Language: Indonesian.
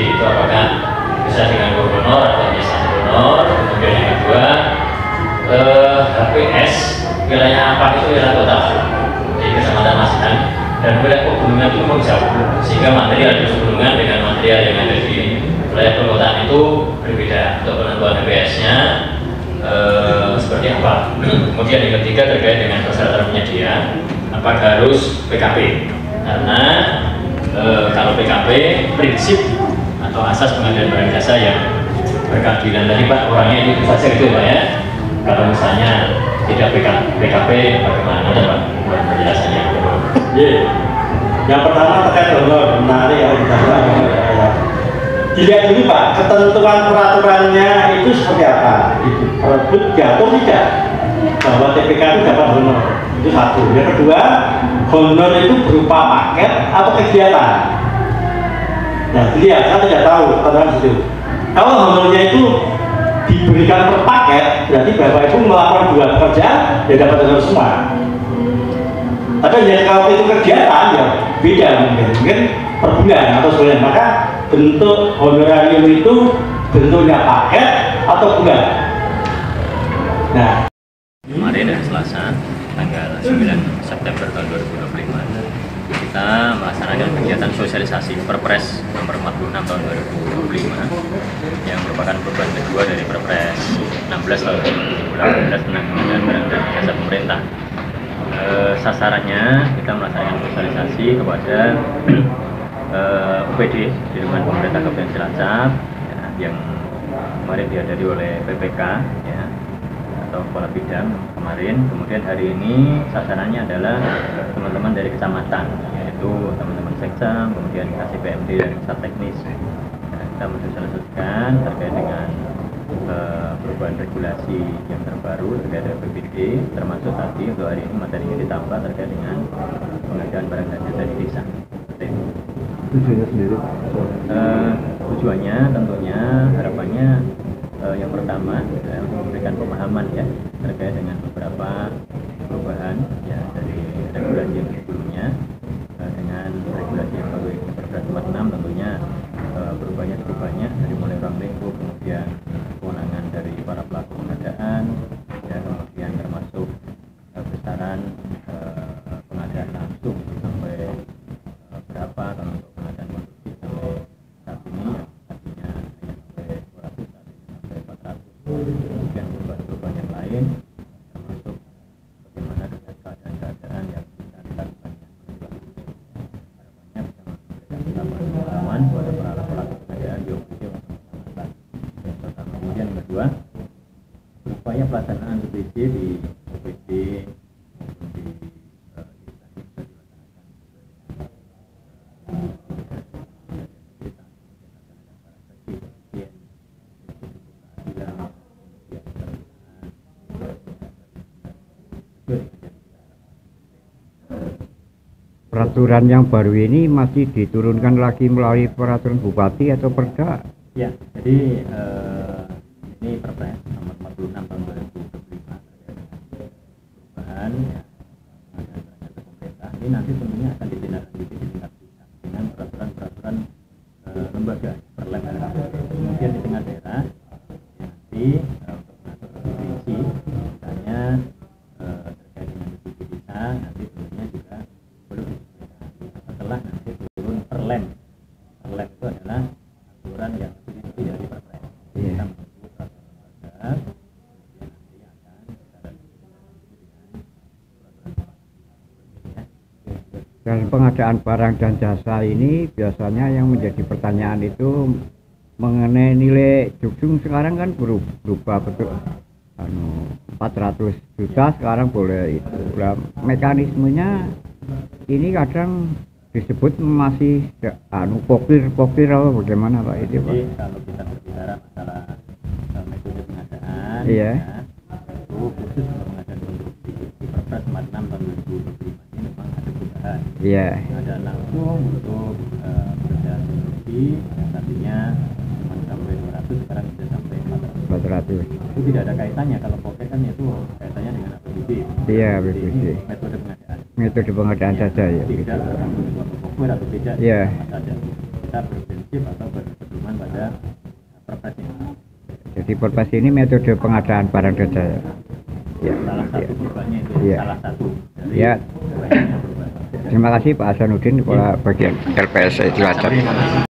itu apakah bisa dengan honor atau biasa honor. Kemudian yang kedua HPS wilayah apa itu wilayah kota di Kecamatan Masetan, dan wilayah pegunungan itu mau jauh, sehingga material di pegunungan dengan material yang ada di wilayah perkotaan itu berbeda. Untuk penentuan HPS-nya seperti apa. Kemudian yang ketiga terkait dengan persyaratan penyedia, apakah harus PKP, karena kalau PKP prinsip atau asas pengadaan barang jasa yang berkeadilan tadi Pak, orangnya itu saja gitu Pak ya. Kalau misalnya tidak PKP bagaimana Pak penjelasannya? Yang pertama terkait honor, menarik ya kita dilihat dulu Pak, ketentuan peraturannya itu seperti apa. Perebut jatuh tidak bahwa TPK itu dapat honor, itu satu. Yang kedua, honor itu berupa paket atau kegiatan. Nah dilihat, saya tidak tahu ketentuan itu. Kalau honornya itu diberikan per paket, berarti Bapak Ibu melakukan 2 pekerjaan, ya dapat honor semua. Tapi kalau itu kegiatan ya beda, mungkin per bulan atau sebulan. Maka bentuk honorarium itu bentuknya paket atau bulan. Nah, kemarin hari Selasa tanggal 9 September tahun 2025 kita melaksanakan kegiatan sosialisasi Perpres nomor 46 tahun 2025 yang merupakan perubahan kedua dari Perpres 16 tahun 2018 tentang pengadaan barang dan jasa pemerintah. Sasarannya kita melaksanakan sosialisasi kepada UPD di lingkungan pemerintah Kabupaten Cilacap ya, yang kemarin dihadiri oleh PPK ya, atau kepala bidang kemarin. Kemudian hari ini sasarannya adalah teman-teman dari kecamatan, yaitu teman-teman Sekcam, kemudian KCPMD dan Pusat Teknis. Nah, kita mensosialisasikan terkait dengan perubahan regulasi yang terbaru terkait dengan PBD, termasuk tadi untuk hari ini materinya ditambah terkait dengan pengadaan barang dan jasa di desa. tujuannya sendiri? Tujuannya tentunya harapannya yang pertama adalah memberikan pemahaman ya terkait dengan beberapa perubahan ya dari regulasi yang sebelumnya dengan regulasi yang baru ini Perpres 46 tentunya perubahannya dari mulai ruang lingkup, kemudian kewenangan dari para pelaku pengadaan ya, kemudian termasuk besaran pengadaan langsung sampai berapa, kalau untuk pengadaan konstruksi sampai saat ini ya artinya hanya sampai 200, saat ini sampai 400. Kemudian perubahan-perubahan yang lain termasuk bagaimana dengan keadaan-keadaan yang bisa dilakukan harapannya bisa memberikan pengalaman kepada para pelaku pengadaan di OPD maupun kecamatan. Yang pertama. Kemudian yang kedua, upaya pelaksanaan UPD di OPD maupun di Peraturan yang baru ini masih diturunkan lagi melalui peraturan bupati atau perda? Ya, jadi ini Perpres nomor 46 tahun 2025 perubahan ya pengadaan pemerintah. Ini nanti tentunya akan ditindaklanjuti di tingkat pusat dengan peraturan-peraturan lembaga per lem. Kemudian di tingkat daerah ya, nanti untuk mengatur provinsi misalnya terkait dengan divisi desa nanti tentunya juga perlu disesuaikan setelah nanti turun per lem. Per lem itu adalah aturan yang lebih dari Perpres. Kita menunggu peraturan lembaga, kemudian nanti akan secara Dan pengadaan barang dan jasa ini biasanya yang menjadi pertanyaan itu mengenai nilai juksung sekarang kan berubah betul, 400 juta sekarang boleh itu. Nah, mekanismenya ini kadang disebut masih pokir apa bagaimana Pak itu Pak? Jadi kalau kita berbicara masalah metode pengadaan Iya. ya, itu khusus untuk pengadaan konstruksi di Perpres 46 tahun 2025 ini memang ada perubahan. Iya. Ada langsung untuk pengadaan konstruksi yang tadinya cuma sampai 200 sekarang bisa sampai 400. 400. Itu tidak ada kaitannya, kalau pokir kan itu kaitannya dengan APBD. Iya, Jadi APBD. ini metode pengadaan. Metode pengadaan saja ya. Tidak tergantung dengan pokir atau tidak, Iya. sama saja. Kita berprinsip atau berpedoman berdasarkan pada perpres ini. Jadi perpres ini metode pengadaan barang dan jasa. Ya. Salah satu perubahannya itu Ya. salah satu dari Ya. banyaknya perubahan. Terima kasih Pak Hasanuddin, Kepala Bagian LPS Cilacap.